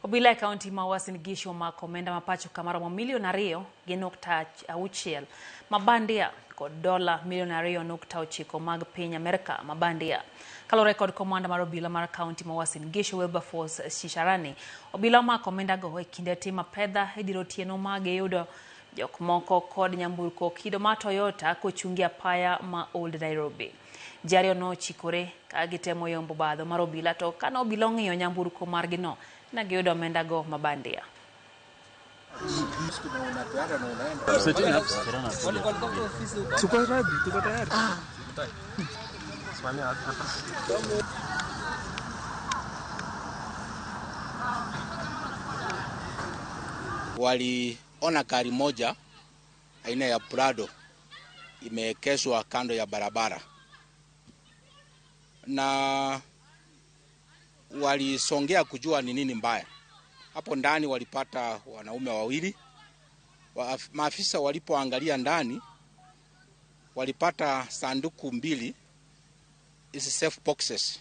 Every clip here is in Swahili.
Obila County ma Uasin Gishu makomenda mapacho kamaro milionario ginukta auchiel mabandia kod dola milionario nukta ochiko mag piny Amerika mabandia. Kalore kod komanda mar obila mar County ma Uasin Gishu Wilberforce Shisharani, obila makomenda go e kinde tima pedha ediro tieno mag yudo jok moko kod nyamburko kido ma Toyota kochungi apaya ma Old Nairobi. Jario no chikore ka gitemo yombo badho mar obila to kano obila ong'iyo nyamburko margino na giyudo omenda go mabandia. Waliona gari moja aina ya Prado imeekezwa kando ya barabara, na walisongea kujua ni nini mbaya. Hapo ndani walipata wanaume wawili. Maafisa walipoangalia ndani walipata sanduku mbili, hizi safe boxes.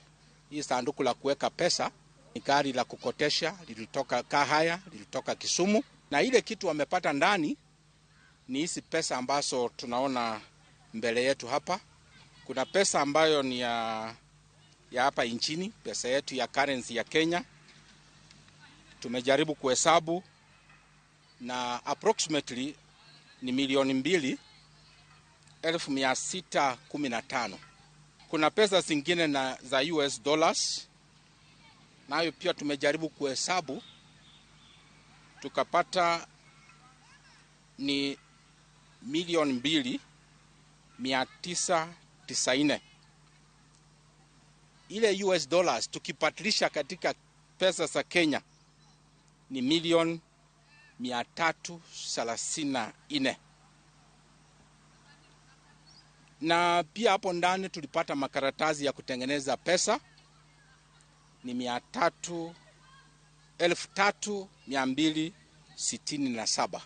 Hii sanduku la kuweka pesa, ni gari la kukotesha lilitoka Kahaya, lilitoka Kisumu, na ile kitu wamepata ndani ni hizi pesa ambazo tunaona mbele yetu hapa. Kuna pesa ambayo ni ya hapa nchini, pesa yetu ya currency ya Kenya. Tumejaribu kuhesabu na approximately ni milioni 2,615. Kuna pesa zingine na za US dollars, nayo pia tumejaribu kuhesabu, tukapata ni milioni 2,990. Ile US dollars tukipatilisha katika pesa za Kenya ni milioni 334. Na pia hapo ndani tulipata makaratasi ya kutengeneza pesa ni 3,267.